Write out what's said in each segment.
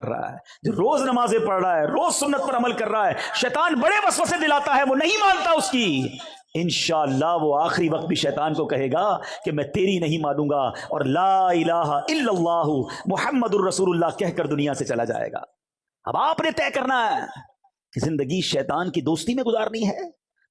رہا ہے، جو روز نمازیں پڑھ رہا ہے، روز سنت پر عمل کر رہا ہے، شیطان بڑے وسوسے دلاتا ہے، وہ نہیں مانتا اس کی، انشاءاللہ وہ آخری وقت بھی شیطان کو کہے گا کہ میں تیری نہیں مانوں گا، اور لا الہ الا اللہ محمد الرسول اللہ کہہ کر دنیا سے چلا جائے گا۔ اب آپ نے طے کرنا ہے کہ زندگی شیطان کی دوستی میں گزارنی ہے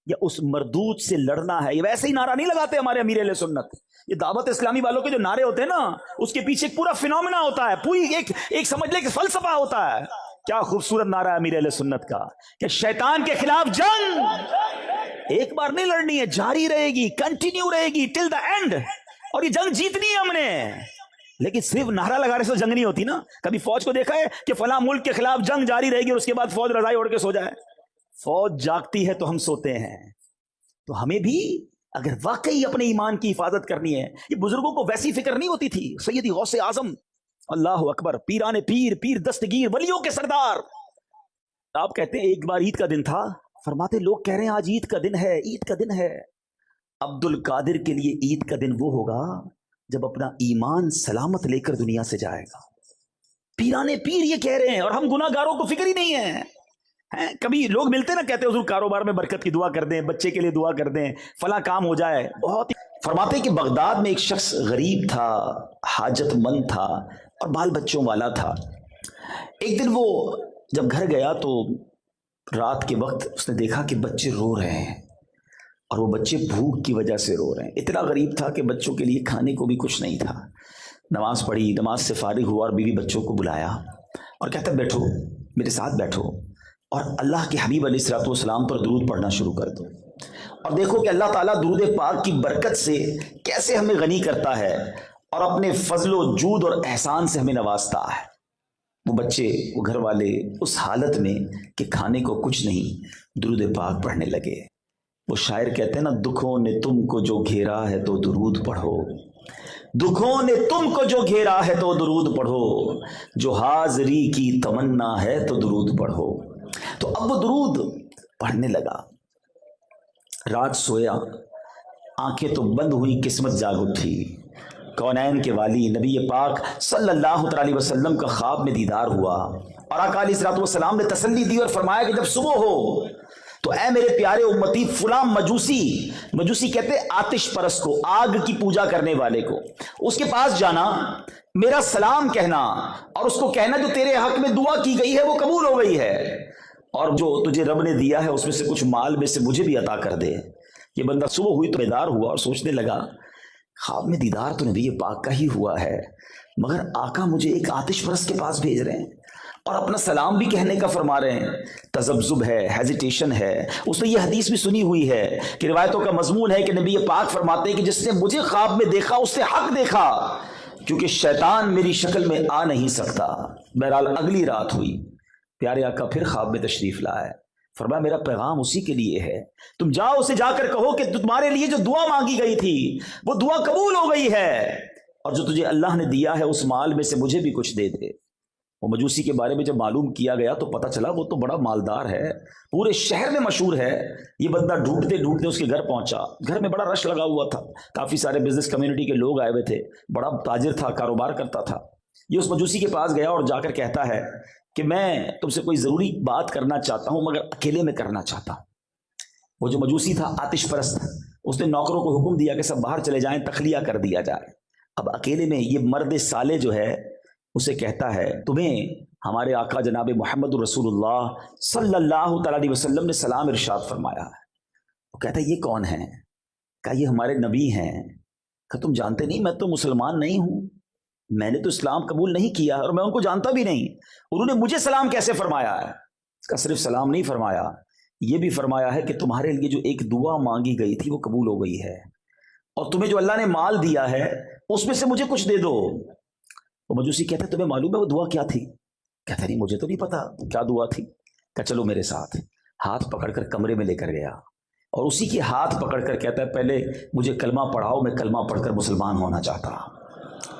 یا اس مردود سے لڑنا ہے۔ یہ ویسے ہی نعرہ نہیں لگاتے ہمارے امیر اہل سنت، یہ دعوت اسلامی والوں کے جو نعرے ہوتے ہیں نا، اس کے پیچھے ایک پورا فینومینا ہوتا ہے، پوری ایک سمجھ لے کہ فلسفہ ہوتا ہے۔ کیا خوبصورت نعرہ ہے امیر اہل سنت کا کہ شیطان کے خلاف جنگ ایک بار نہیں لڑنی ہے، جاری رہے گی، کنٹینیو رہے گی ٹل دا اینڈ، اور یہ جنگ جیتنی ہے ہم نے۔ لیکن صرف نعرہ لگانے سے جنگ نہیں ہوتی نا۔ کبھی فوج کو دیکھا ہے کہ فلاں ملک کے خلاف جنگ جاری رہے گی اور اس کے بعد فوج رضائی اوڑھ کے سو جائے؟ فوج جاگتی ہے تو ہم سوتے ہیں۔ تو ہمیں بھی اگر واقعی اپنے ایمان کی حفاظت کرنی ہے، یہ بزرگوں کو ویسی فکر نہیں ہوتی تھی۔ سیدی غوث اعظم، اللہ اکبر، پیران پیر، پیر دستگیر، ولیوں کے سردار، آپ کہتے ہیں ایک بار عید کا دن تھا، فرماتے لوگ کہہ رہے ہیں آج عید کا دن ہے، عید کا دن ہے۔ عبد القادر کے لیے عید کا دن وہ ہوگا جب اپنا ایمان سلامت لے کر دنیا سے جائے گا۔ پیرانے پیر یہ کہہ رہے ہیں، اور ہم گناہ گاروں کو فکر ہی نہیں ہے۔ کبھی لوگ ملتے نا، کہتے ہیں حضور کاروبار میں برکت کی دعا کر دیں، بچے کے لیے دعا کر دیں، فلاں کام ہو جائے۔ بہت فرماتے کہ بغداد میں ایک شخص غریب تھا، حاجت مند تھا اور بال بچوں والا تھا۔ ایک دن وہ جب گھر گیا تو رات کے وقت اس نے دیکھا کہ بچے رو رہے ہیں، اور وہ بچے بھوک کی وجہ سے رو رہے ہیں۔ اتنا غریب تھا کہ بچوں کے لیے کھانے کو بھی کچھ نہیں تھا۔ نماز پڑھی، نماز سے فارغ ہوا اور بیوی بچوں کو بلایا اور کہتا بیٹھو، میرے ساتھ بیٹھو اور اللہ کے حبیب علیہ الصلوۃ والسلام پر درود پڑھنا شروع کر دو، اور دیکھو کہ اللہ تعالیٰ درود پاک کی برکت سے کیسے ہمیں غنی کرتا ہے اور اپنے فضل و جود اور احسان سے ہمیں نوازتا ہے۔ وہ بچے، وہ گھر والے اس حالت میں کہ کھانے کو کچھ نہیں، درود پاک پڑھنے لگے۔ وہ شاعر کہتے ہیں نا، دکھوں نے تم کو جو گھیرا ہے تو درود پڑھو، دکھوں نے تم کو جو گھیرا ہے تو درود پڑھو، جو حاضری کی تمنا ہے تو درود پڑھو۔ تو اب وہ درود پڑھنے لگا، رات سویا، آنکھیں تو بند ہوئی، قسمت جاگ اٹھی۔ کونین کے والی نبی پاک صلی اللہ علیہ وسلم کا خواب میں دیدار ہوا، اور آقا علیہ الصلوۃ والسلام نے تسلی دی اور فرمایا کہ جب صبح ہو تو اے میرے پیارے امتی، فلاں مجوسی کہتے ہیں آتش پرست کو، آگ کی پوجا کرنے والے کو، اس کے پاس جانا، میرا سلام کہنا اور اس کو کہنا جو تیرے حق میں دعا کی گئی ہے وہ قبول ہو گئی ہے، اور جو تجھے رب نے دیا ہے اس میں سے کچھ مال میں سے مجھے بھی عطا کر دے۔ یہ بندہ صبح ہوئی تو بیدار ہوا اور سوچنے لگا، خواب میں دیدار تو نبی پاک کا ہی ہوا ہے، مگر آقا مجھے ایک آتش پرست کے پاس بھیج رہے ہیں اور اپنا سلام بھی کہنے کا فرما رہے ہیں۔ تذبذب ہے، ہیزیٹیشن ہے۔ اس نے یہ حدیث بھی سنی ہوئی ہے کہ روایتوں کا مضمون ہے کہ نبی پاک فرماتے ہیں کہ جس نے مجھے خواب میں دیکھا اس سے حق دیکھا، کیونکہ شیطان میری شکل میں آ نہیں سکتا۔ بہرحال اگلی رات ہوئی، پیارے آقا پھر خواب میں تشریف لائے، فرمایا میرا پیغام اسی کے لیے ہے، تم جاؤ اسے جا کر کہو کہ تمہارے لیے جو دعا مانگی گئی تھی وہ دعا قبول ہو گئی ہے، اور جو تجھے اللہ نے دیا ہے اس مال میں سے مجھے بھی کچھ دے دے۔ وہ مجوسی کے بارے میں جب معلوم کیا گیا تو پتہ چلا وہ تو بڑا مالدار ہے، پورے شہر میں مشہور ہے۔ یہ بندہ ڈھونڈتے ڈھونڈتے اس کے گھر پہنچا، گھر میں بڑا رش لگا ہوا تھا، کافی سارے بزنس کمیونٹی کے لوگ آئے ہوئے تھے، بڑا تاجر تھا، کاروبار کرتا تھا۔ یہ اس مجوسی کے پاس گیا اور جا کر کہتا ہے کہ میں تم سے کوئی ضروری بات کرنا چاہتا ہوں مگر اکیلے میں کرنا چاہتا ہوں۔ وہ جو مجوسی تھا آتش پرست، اس نے نوکروں کو حکم دیا کہ سب باہر چلے جائیں، تخلیہ کر دیا جائے۔ اب اکیلے میں یہ مرد صالح جو ہے اسے کہتا ہے تمہیں ہمارے آقا جناب محمد الرسول اللہ صلی اللہ تعالیٰ علیہ وسلم نے سلام ارشاد فرمایا ہے۔ وہ کہتا ہے یہ کون ہیں؟ کہا یہ ہمارے نبی ہیں۔ کہا تم جانتے نہیں میں تو مسلمان نہیں ہوں، میں نے تو اسلام قبول نہیں کیا اور میں ان کو جانتا بھی نہیں، انہوں نے مجھے سلام کیسے فرمایا ہے؟ اس کا صرف سلام نہیں فرمایا، یہ بھی فرمایا ہے کہ تمہارے لیے جو ایک دعا مانگی گئی تھی وہ قبول ہو گئی ہے، اور تمہیں جو اللہ نے مال دیا ہے اس میں سے مجھے کچھ دے دو۔ وہ مجوسی کہتا ہے تمہیں معلوم ہے وہ دعا کیا تھی؟ کہتا نہیں مجھے تو نہیں پتا کیا دعا تھی۔ کہ چلو میرے ساتھ، ہاتھ پکڑ کر کمرے میں لے کر گیا اور اسی کے ہاتھ پکڑ کر کہتا ہے پہلے مجھے کلمہ پڑھاؤ، میں کلمہ پڑھ کر مسلمان ہونا چاہتا۔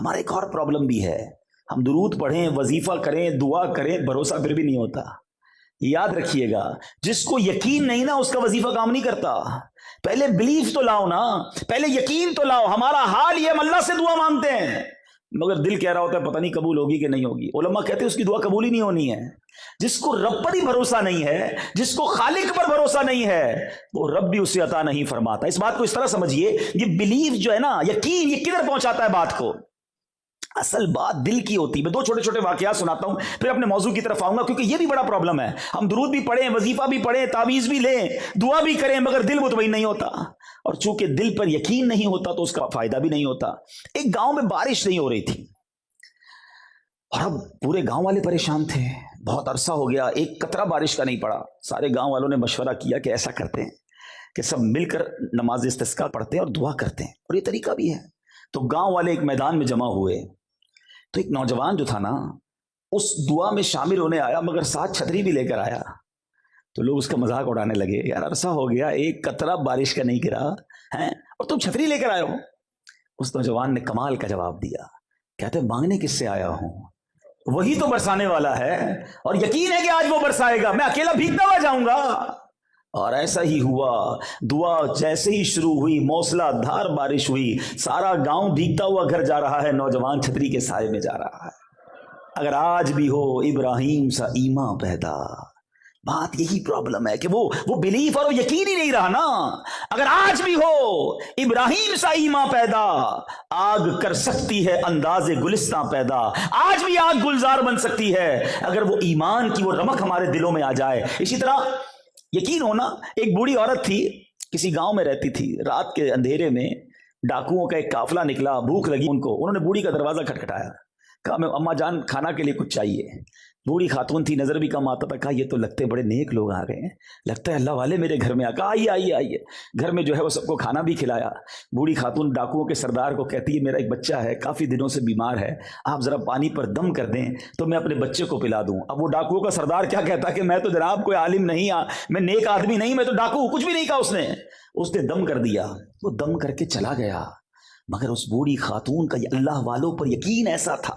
ہمارا ایک اور پرابلم بھی ہے، ہم درود پڑھیں، وظیفہ کریں، دعا کریں، بھروسہ پھر بھی نہیں ہوتا۔ یاد رکھیے گا، جس کو یقین نہیں نا اس کا وظیفہ کام نہیں کرتا۔ پہلے بلیف تو لاؤ نا، پہلے یقین تو لاؤ۔ ہمارا حال یہ، ہم اللہ سے دعا مانگتے ہیں مگر دل کہہ رہا ہوتا ہے پتہ نہیں قبول ہوگی کہ نہیں ہوگی۔ علماء کہتے ہیں اس کی دعا قبول ہی نہیں ہونی ہے۔ جس کو رب پر ہی بھروسہ نہیں ہے، جس کو خالق پر بھروسہ نہیں ہے، وہ رب بھی اسے عطا نہیں فرماتا۔ اس بات کو اس طرح سمجھیے، یہ بلیف جو ہے نا، یقین، یہ کدھر پہنچاتا ہے بات کو؟ اصل بات دل کی ہوتی ہے۔ میں دو چھوٹے چھوٹے واقعات سناتا ہوں، پھر اپنے موضوع کی طرف آؤں گا، کیونکہ یہ بھی بڑا پرابلم ہے۔ ہم درود بھی پڑھیں، وظیفہ بھی پڑھیں، تعویذ بھی لیں، دعا بھی کریں، مگر دل مطمئن نہیں ہوتا، اور چونکہ دل پر یقین نہیں ہوتا تو اس کا فائدہ بھی نہیں ہوتا۔ ایک گاؤں میں بارش نہیں ہو رہی تھی، اور اب پورے گاؤں والے پریشان تھے، بہت عرصہ ہو گیا ایک قطرہ بارش کا نہیں پڑا۔ سارے گاؤں والوں نے مشورہ کیا کہ ایسا کرتے ہیں کہ سب مل کر نماز استسقاء پڑھتے ہیں اور دعا کرتے ہیں، اور یہ طریقہ بھی ہے۔ تو گاؤں والے ایک میدان میں جمع ہوئے، تو ایک نوجوان جو تھا نا، اس دعا میں شامل ہونے آیا، مگر ساتھ چھتری بھی لے کر آیا۔ تو لوگ اس کا مذاق اڑانے لگے، یار عرصہ ہو گیا ایک قطرہ بارش کا نہیں گرا ہے اور تم چھتری لے کر آئے ہو۔ اس نوجوان نے کمال کا جواب دیا، کہتے مانگنے کس سے آیا ہوں، وہی تو برسانے والا ہے، اور یقین ہے کہ آج وہ برسائے گا، میں اکیلا بھیگتا ہوا جاؤں گا۔ اور ایسا ہی ہوا، دعا جیسے ہی شروع ہوئی، موسلا دھار بارش ہوئی، سارا گاؤں بھیگتا ہوا گھر جا رہا ہے، نوجوان چھتری کے سائے میں جا رہا ہے۔ اگر آج بھی ہو ابراہیم سا ایمان پیدا، بات یہی پرابلم ہے کہ وہ بلیف اور وہ یقین ہی نہیں رہا نا۔ اگر آج بھی ہو ابراہیم سا ایمان پیدا، آگ کر سکتی ہے انداز گلستاں پیدا، آج بھی آگ گلزار بن سکتی ہے اگر وہ ایمان کی وہ رمق ہمارے دلوں میں آ جائے۔ اسی طرح یقین ہونا، ایک بوڑھی عورت تھی، کسی گاؤں میں رہتی تھی، رات کے اندھیرے میں ڈاکوؤں کا ایک قافلہ نکلا، بھوک لگی ان کو، انہوں نے بوڑھی کا دروازہ کھٹکھٹایا، کہا میں اماں جان کھانا کے لیے کچھ چاہیے۔ بوڑھی خاتون تھی، نظر بھی کم آتا تھا، کہا یہ تو لگتے بڑے نیک لوگ آ گئے ہیں، لگتا ہے اللہ والے میرے گھر میں آ، کہا آئیے آئیے آئیے۔ گھر میں جو ہے وہ سب کو کھانا بھی کھلایا۔ بوڑھی خاتون ڈاکوؤں کے سردار کو کہتی ہے میرا ایک بچہ ہے، کافی دنوں سے بیمار ہے، آپ ذرا پانی پر دم کر دیں تو میں اپنے بچے کو پلا دوں۔ اب وہ ڈاکوؤں کا سردار کیا کہتا کہ میں تو جناب کوئی عالم نہیں، میں نیک آدمی نہیں، میں تو ڈاکو، کچھ بھی نہیں کہا اس نے دم کر دیا۔ وہ دم کر کے چلا گیا، مگر اس بوڑھی خاتون کا اللہ والوں پر یقین ایسا تھا۔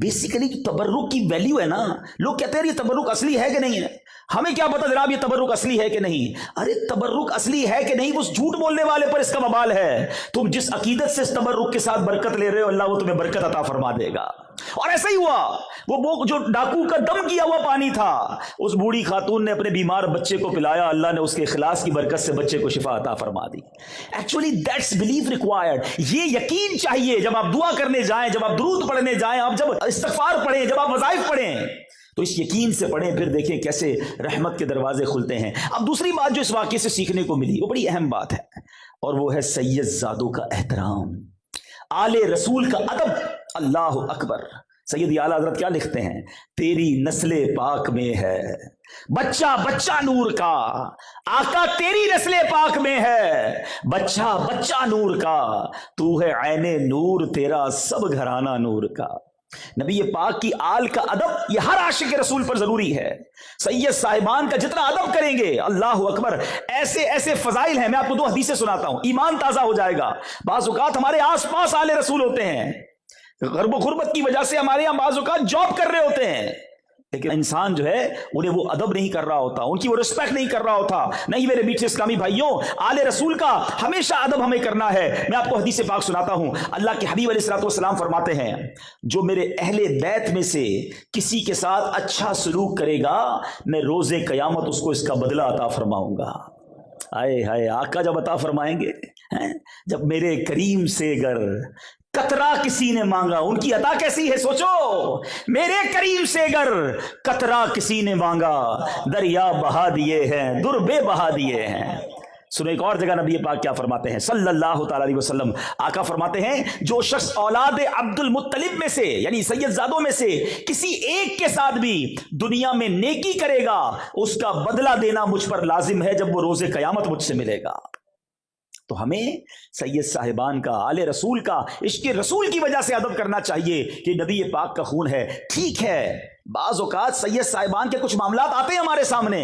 بیسیکلی جو تبرک کی ویلیو ہے نا، لوگ کہتے ہیں یہ تبرک اصلی ہے کہ نہیں ہے، ہمیں کیا پتا جناب یہ تبرک اصلی ہے کہ نہیں۔ ارے تبرک اصلی ہے کہ نہیں وہ جھوٹ بولنے والے پر اس کا وبال ہے۔ تم جس عقیدت سے اس تبرک کے ساتھ برکت لے رہے ہو، اللہ وہ تمہیں برکت عطا فرما دے گا۔ اور ایسا ہی ہوا، وہ جو ڈاکو کا دم کیا ہوا پانی تھا، اس بوڑھی خاتون نے اپنے بیمار بچے کو پلایا، اللہ نے اس کے اخلاص کی برکت سے بچے کو شفا عطا فرما دی۔ Actually that's belief required. یہ یقین چاہیے جب آپ دعا کرنے جائیں، جب آپ درود پڑھنے جائیں، آپ جب استغفار پڑھیں، جب آپ وظائف پڑھیں، تو اس یقین سے پڑھیں، پھر دیکھیں کیسے رحمت کے دروازے کھلتے ہیں۔ اب دوسری بات جو اس واقعے سے سیکھنے کو ملی، وہ بڑی اہم بات ہے، اور وہ ہے سید زادوں کا احترام، آل رسول کا ادب۔ اللہ اکبر۔ سید اعلیٰ حضرت کیا لکھتے ہیں، تیری نسل پاک میں ہے بچہ بچہ نور کا، آقا تیری نسل پاک میں ہے بچہ بچہ نور کا، تو ہے عین نور تیرا سب گھرانہ نور کا۔ نبی پاک کی آل کا ادب یہ ہر عاشق رسول پر ضروری ہے۔ سید صاحبان کا جتنا ادب کریں گے، اللہ اکبر، ایسے ایسے فضائل ہیں۔ میں آپ کو دو حدیثیں سناتا ہوں، ایمان تازہ ہو جائے گا۔ بعض اوقات ہمارے آس پاس آل رسول ہوتے ہیں، غرب و غربت کی وجہ سے ہمارے یہاں بعض اوقات جاب کر رہے ہوتے ہیں، لیکن انسان جو ہے انہیں وہ ادب نہیں کر رہا ہوتا، ان کی وہ رسپیکٹ نہیں کر رہا ہوتا۔ نہیں میرے میٹھے اسلامی بھائیوں، آل رسول کا ہمیشہ ادب ہمیں کرنا ہے۔ میں آپ کو حدیث پاک سناتا ہوں، اللہ کے حبیب علیہ الصلوۃ والسلام فرماتے ہیں، جو میرے اہل بیت میں سے کسی کے ساتھ اچھا سلوک کرے گا، میں روز قیامت اس کو اس کا بدلہ عطا فرماؤں گا۔ آئے ہائے، آقا جب عطا فرمائیں گے، جب میرے کریم سے گر قطرہ کسی نے مانگا، ان کی عطا کیسی ہے سوچو، میرے کریم سے گر قطرہ کسی نے مانگا، دریا بہا دیے ہیں، در بے بہا دیے ہیں۔ سنو ایک اور جگہ نبی پاک کیا فرماتے ہیں صلی اللہ تعالی علیہ وسلم، آقا فرماتے ہیں جو شخص اولاد عبد المطلب میں سے یعنی سید زادوں میں سے کسی ایک کے ساتھ بھی دنیا میں نیکی کرے گا، اس کا بدلہ دینا مجھ پر لازم ہے جب وہ روز قیامت مجھ سے ملے گا۔ تو ہمیں سید صاحبان کا، آل رسول کا، عشق رسول کی وجہ سے ادب کرنا چاہیے کہ نبی پاک کا خون ہے۔ ٹھیک ہے بعض اوقات سید صاحبان کے کچھ معاملات آتے ہیں ہمارے سامنے،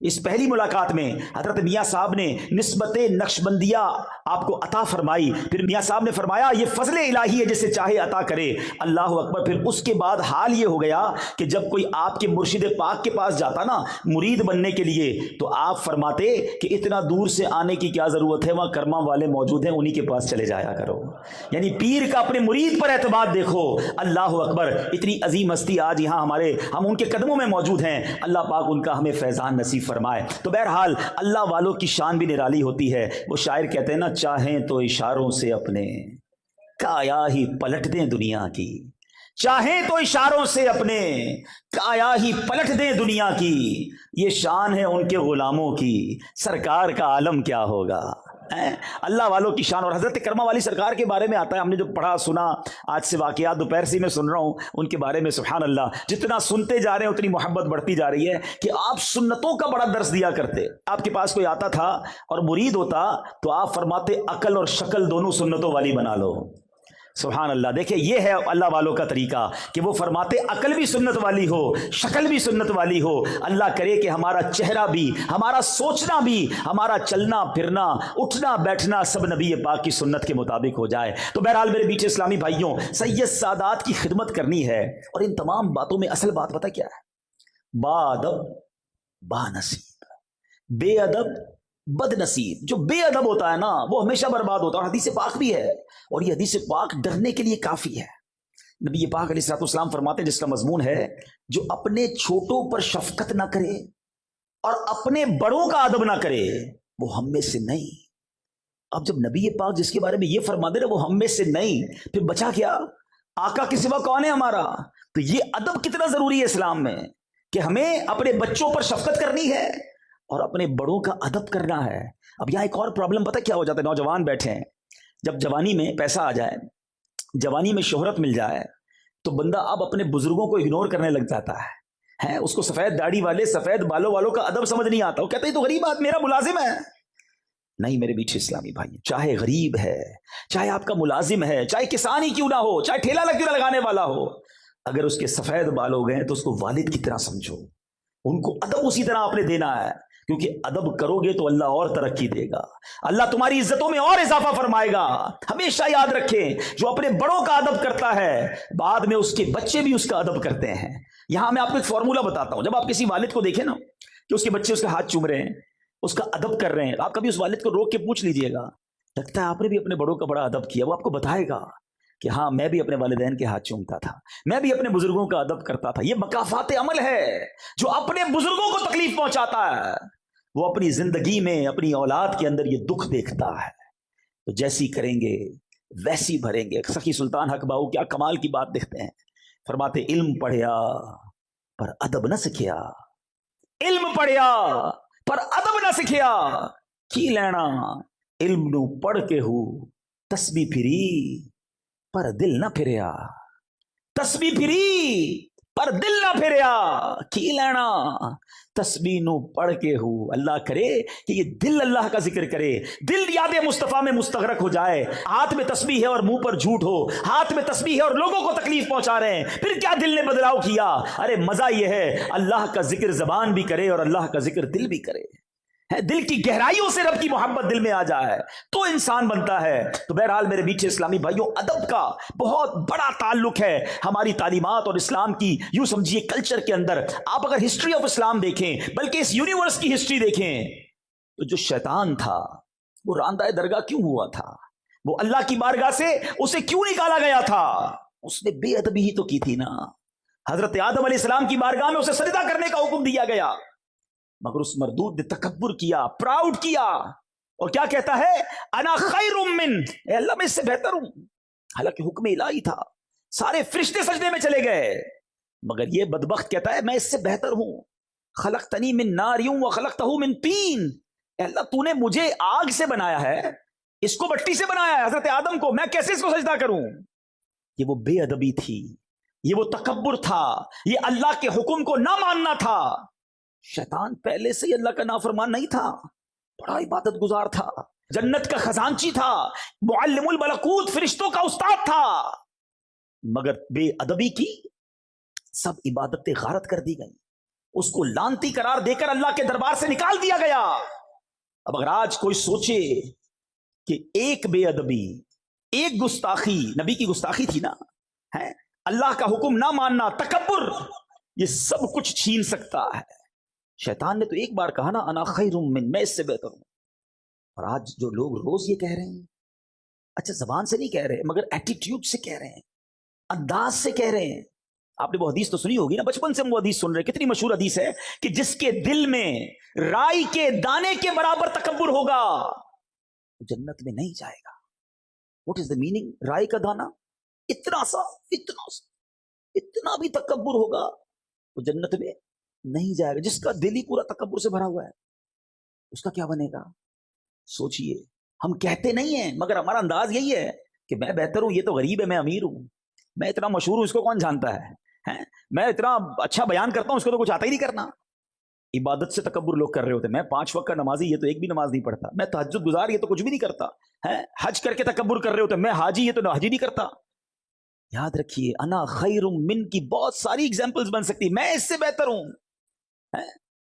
اس پہلی ملاقات میں حضرت میاں صاحب نے نسبت نقشبندیہ آپ کو عطا فرمائی. پھر میاں صاحب نے فرمایا یہ فضل الہی ہے جسے چاہے عطا کرے. اللہ اکبر. پھر اس کے بعد حال یہ ہو گیا کہ جب کوئی آپ کے مرشد پاک کے پاس جاتا نا مرید بننے کے لیے تو آپ فرماتے کہ اتنا دور سے آنے کی کیا ضرورت ہے, وہاں کرما والے موجود ہیں, انہی کے پاس چلے جایا کرو. یعنی پیر کا اپنے مرید پر اعتماد دیکھو. اللہ اکبر. اتنی عظیم ہستی آج یہاں ہم ان کے قدموں میں موجود ہیں. اللہ پاک ان کا ہمیں فیضان نصیب فرمائے. تو بہرحال اللہ والوں کی شان بھی نرالی ہوتی ہے. وہ شاعر کہتے ہیں نا, چاہیں تو اشاروں سے اپنے کایا ہی پلٹ دیں دنیا کی. چاہیں تو اشاروں سے اپنے کایا ہی پلٹ دیں دنیا کی. یہ شان ہے ان کے غلاموں کی, سرکار کا عالم کیا ہوگا. اللہ والوں کی شان. اور حضرت کرما والی سرکار کے بارے میں آتا ہے, ہم نے جو پڑھا سنا آج سے واقعات دوپہر سے میں سن رہا ہوں ان کے بارے میں, سبحان اللہ, جتنا سنتے جا رہے ہیں اتنی محبت بڑھتی جا رہی ہے کہ آپ سنتوں کا بڑا درس دیا کرتے. آپ کے پاس کوئی آتا تھا اور مرید ہوتا تو آپ فرماتے عقل اور شکل دونوں سنتوں والی بنا لو. سبحان اللہ. دیکھیں یہ ہے اللہ والوں کا طریقہ کہ وہ فرماتے عقل بھی سنت والی ہو, شکل بھی سنت والی ہو. اللہ کرے کہ ہمارا چہرہ بھی, ہمارا سوچنا بھی, ہمارا چلنا پھرنا, اٹھنا بیٹھنا سب نبی پاک کی سنت کے مطابق ہو جائے. تو بہرحال میرے بیچ اسلامی بھائیوں, سید سادات کی خدمت کرنی ہے. اور ان تمام باتوں میں اصل بات پتہ کیا ہے؟ با ادب با نصیب, بے ادب بد نصیب. جو بے ادب ہوتا ہے نا وہ ہمیشہ برباد ہوتا ہے. اور حدیث پاک بھی ہے, اور یہ حدیث پاک ڈرنے کے لیے کافی ہے. نبی پاک علیہ الصلوۃ والسلام فرماتے ہیں, جس کا مضمون ہے جو اپنے چھوٹوں پر شفقت نہ کرے اور اپنے بڑوں کا ادب نہ کرے وہ ہم میں سے نہیں. اب جب نبی پاک جس کے بارے میں یہ فرما دے رہے وہ ہم میں سے نہیں, پھر بچا کیا؟ آقا کے سوا کون ہے ہمارا؟ تو یہ ادب کتنا ضروری ہے اسلام میں کہ ہمیں اپنے بچوں پر شفقت کرنی ہے اور اپنے بڑوں کا ادب کرنا ہے. اب یہاں ایک اور پرابلم پتہ کیا ہو جاتا ہے؟ نوجوان بیٹھے ہیں, جب جوانی میں پیسہ آ جائے, جوانی میں شہرت مل جائے تو بندہ اب اپنے بزرگوں کو اگنور کرنے لگ جاتا ہے. اس کو سفید داڑھی والے سفید بالوں والوں کا ادب سمجھ نہیں آتا. وہ کہتے ہیں تو غریب آدمی میرا ملازم ہے. نہیں میرے بیچ اسلامی بھائی, چاہے غریب ہے, چاہے آپ کا ملازم ہے, چاہے کسان ہی کیوں نہ ہو, چاہے ٹھیلا لگانے والا ہو, اگر اس کے سفید بال ہو گئے تو اس کو والد کی طرح سمجھو. ان کو ادب اسی طرح آپ نے دینا ہے, کیونکہ ادب کرو گے تو اللہ اور ترقی دے گا, اللہ تمہاری عزتوں میں اور اضافہ فرمائے گا. ہمیشہ یاد رکھیں, جو اپنے بڑوں کا ادب کرتا ہے بعد میں اس کے بچے بھی اس کا ادب کرتے ہیں. یہاں میں آپ کو ایک فارمولا بتاتا ہوں. جب آپ کسی والد کو دیکھیں نا کہ اس کے بچے اس کا ہاتھ چوم رہے ہیں, اس کا ادب کر رہے ہیں, آپ کبھی اس والد کو روک کے پوچھ لیجئے گا, لگتا ہے آپ نے بھی اپنے بڑوں کا بڑا ادب کیا. وہ آپ کو بتائے گا کہ ہاں میں بھی اپنے والدین کے ہاتھ چومتا تھا, میں بھی اپنے بزرگوں کا ادب کرتا تھا. یہ مکافات عمل ہے. جو اپنے بزرگوں کو تکلیف پہنچاتا ہے وہ اپنی زندگی میں اپنی اولاد کے اندر یہ دکھ دیکھتا ہے. تو جیسی کریں گے ویسی بھریں گے. سخی سلطان حق باؤ کیا کمال کی بات دیکھتے ہیں, فرماتے علم پڑھیا پر ادب نہ سکھیا, علم پڑھیا پر ادب نہ سکھیا, کی لینا علم نو پڑھ کے ہو تسبیح پھری پر دل نہ پھریا, تسبیح پھری پر دل نہ پھریا, کی لینا تسبیح نو پڑھ کے ہو. اللہ کرے کہ یہ دل اللہ کا ذکر کرے, دل یاد مصطفیٰ میں مستغرق ہو جائے. ہاتھ میں تسبیح ہے اور منہ پر جھوٹ ہو, ہاتھ میں تسبیح ہے اور لوگوں کو تکلیف پہنچا رہے ہیں, پھر کیا دل نے بدلاؤ کیا؟ ارے مزہ یہ ہے اللہ کا ذکر زبان بھی کرے اور اللہ کا ذکر دل بھی کرے. دل کی گہرائیوں سے رب کی محبت دل میں آ جائے تو انسان بنتا ہے. تو بہرحال میرے بیچ اسلامی بھائیوں, ادب کا بہت بڑا تعلق ہے ہماری تعلیمات اور اسلام کی یوں سمجھیے کلچر کے اندر. آپ اگر ہسٹری آف اسلام دیکھیں, بلکہ اس یونیورس کی ہسٹری دیکھیں, تو جو شیطان تھا وہ راندہ درگاہ کیوں ہوا تھا؟ وہ اللہ کی بارگاہ سے اسے کیوں نکالا گیا تھا؟ اس نے بے ادبی ہی تو کی تھی نا. حضرت آدم علیہ السلام کی بارگاہ میں اسے سجدہ کرنے کا حکم دیا گیا, مگر اس مردود نے تکبر کیا, پراؤڈ کیا, اور کیا کہتا ہے؟ انا خیر من, اے اللہ میں اس سے بہتر ہوں. حالانکہ حکم الہی تھا, سارے فرشتے سجدے میں چلے گئے, مگر یہ بدبخت کہتا ہے میں اس سے بہتر ہوں. خلقتنی من نار وخلقتہ من طین, اے اللہ تو نے مجھے آگ سے بنایا ہے, اس کو مٹی سے بنایا ہے, حضرت آدم کو, میں کیسے اس کو سجدہ کروں؟ یہ وہ بے ادبی تھی, یہ وہ تکبر تھا, یہ اللہ کے حکم کو نہ ماننا تھا. شیطان پہلے سے ہی اللہ کا نافرمان نہیں تھا, بڑا عبادت گزار تھا, جنت کا خزانچی تھا, معلم الملکوت فرشتوں کا استاد تھا, مگر بے ادبی کی سب عبادتیں غارت کر دی گئی. اس کو لانتی قرار دے کر اللہ کے دربار سے نکال دیا گیا۔ اب اگر آج کوئی سوچے کہ ایک بے ادبی، ایک گستاخی، نبی کی گستاخی تھی نا، ہے اللہ کا حکم نہ ماننا، تکبر، یہ سب کچھ چھین سکتا ہے۔ شیطان نے تو ایک بار کہا نا انا خیر من، میں اس سے بہتر ہوں۔ اور آج جو لوگ روز یہ کہہ رہے ہیں، اچھا زبان سے نہیں کہہ رہے مگر ایٹیٹیوڈ سے کہہ رہے ہیں، انداز سے کہہ رہے ہیں۔ آپ نے وہ حدیث تو سنی ہوگی نا، بچپن سے ہم وہ حدیث سن رہے ہیں، کتنی مشہور حدیث ہے کہ جس کے دل میں رائی کے دانے کے برابر تکبر ہوگا وہ جنت میں نہیں جائے گا۔ What is the meaning? رائی کا دانا اتنا سا اتنا بھی تکبر ہوگا وہ جنت میں نہیں جائے گا۔ جس کا دل ہی پورا تکبر سے بھرا ہوا ہے اس کا کیا بنے گا؟ سوچئے، ہم کہتے نہیں ہیں مگر ہمارا انداز یہی ہے کہ میں بہتر ہوں، یہ تو غریب ہے، میں امیر ہوں، میں اتنا مشہور ہوں، اس کو کون جانتا ہے، میں اتنا اچھا بیان کرتا ہوں، اس کو تو کچھ آتا ہی نہیں کرنا۔ عبادت سے تکبر لوگ کر رہے ہوتے ہیں، میں 5 وقت کا نمازی، یہ تو ایک بھی نماز نہیں پڑھتا، میں تہجد گزار، یہ تو کچھ بھی نہیں کرتا، حج کر کے تکبر کر رہے ہوتے ہیں، میں حاجی، یہ تو حج ہی نہیں کرتا۔ یاد رکھیے انا خیر من کی بہت ساری ایگزامپلز بن سکتی، میں اس سے بہتر ہوں،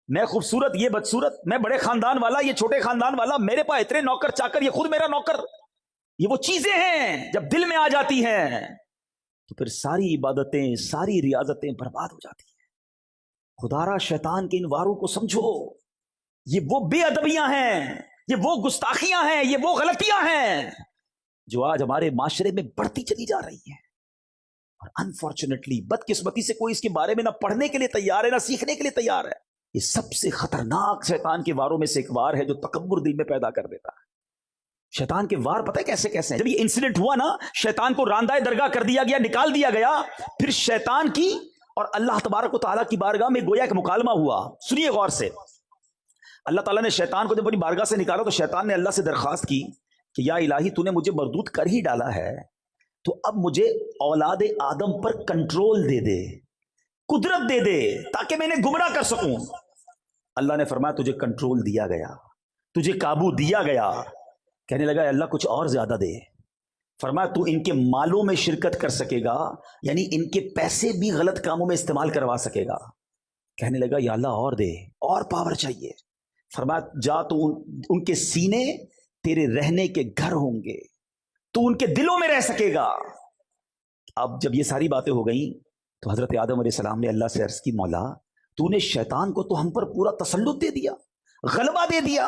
میں خوبصورت، یہ بدصورت، میں بڑے خاندان والا، یہ چھوٹے خاندان والا، میرے پاس اتنے نوکر چاکر، یہ خود میرا نوکر۔ یہ وہ چیزیں ہیں جب دل میں آ جاتی ہیں تو پھر ساری عبادتیں، ساری ریاضتیں برباد ہو جاتی ہیں۔ خدا را شیطان کے ان واروں کو سمجھو، یہ وہ بے ادبیاں ہیں، یہ وہ گستاخیاں ہیں، یہ وہ غلطیاں ہیں جو آج ہمارے معاشرے میں بڑھتی چلی جا رہی ہیں۔ اور انفارچونیٹلی، بدقسمتی سے کوئی اس کے بارے میں نہ پڑھنے کے لیے تیار ہے نہ سیکھنے کے لیے تیار ہے۔ یہ سب سے خطرناک شیطان کے واروں میں سے ایک وار ہے جو تکبر دل میں پیدا کر دیتا ہے۔ شیطان کے وار پتہ ہے کیسے کیسے ہیں؟ جب یہ انسیڈنٹ ہوا نا، شیطان کو راندہ درگاہ کر دیا گیا، نکال دیا گیا، پھر شیطان کی اور اللہ تبارک و تعالیٰ کی بارگاہ میں گویا ایک مکالمہ ہوا۔ سنیے غور سے، اللہ تعالیٰ نے شیطان کو جب اپنی بارگاہ سے نکالا تو شیطان نے اللہ سے درخواست کی کہ یا الہی تو نے مجھے مردود کر ہی ڈالا ہے، تو اب مجھے اولاد آدم پر کنٹرول دے دے، قدرت دے دے، تاکہ میں انہیں گمراہ کر سکوں۔ اللہ نے فرمایا تجھے کنٹرول دیا گیا، تجھے قابو دیا گیا۔ کہنے لگا اللہ کچھ اور زیادہ دے۔ فرمایا تو ان کے مالوں میں شرکت کر سکے گا، یعنی ان کے پیسے بھی غلط کاموں میں استعمال کروا سکے گا۔ کہنے لگا یا اللہ اور دے، اور پاور چاہیے۔ فرمایا جا تو ان کے سینے تیرے رہنے کے گھر ہوں گے، تو ان کے دلوں میں رہ سکے گا۔ اب جب یہ ساری باتیں ہو گئیں تو حضرت آدم علیہ السلام نے اللہ سے عرض کی مولا تو نے شیطان کو تو ہم پر پورا تسلط دے دیا، غلبہ دے دیا،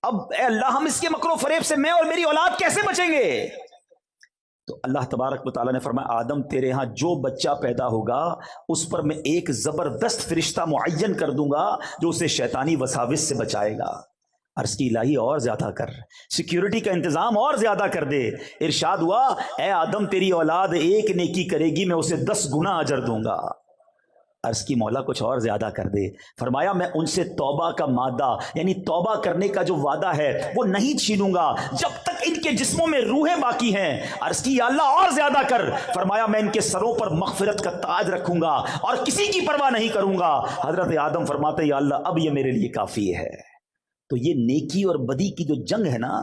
اب اے اللہ ہم اس کے مکر و فریب سے میں اور میری اولاد کیسے بچیں گے؟ تو اللہ تبارک و تعالیٰ نے فرمایا آدم تیرے ہاں جو بچہ پیدا ہوگا اس پر میں ایک زبردست فرشتہ معین کر دوں گا جو اسے شیطانی وساوس سے بچائے گا۔ عرض کی الہی اور زیادہ کر، سیکیورٹی کا انتظام اور زیادہ کر دے۔ ارشاد ہوا اے آدم تیری اولاد ایک نیکی کرے گی میں اسے 10 گنا اجر دوں گا۔ عرض کی مولا کچھ اور زیادہ کر دے۔ فرمایا میں ان سے توبہ کا مادہ یعنی توبہ کرنے کا جو وعدہ ہے وہ نہیں چھینوں گا جب تک ان کے جسموں میں روحیں باقی ہیں۔ عرض کی یا اللہ اور زیادہ کر۔ فرمایا میں ان کے سروں پر مغفرت کا تاج رکھوں گا اور کسی کی پرواہ نہیں کروں گا۔ حضرت آدم فرماتے یا اللہ اب یہ میرے لیے کافی ہے۔ تو یہ نیکی اور بدی کی جو جنگ ہے نا،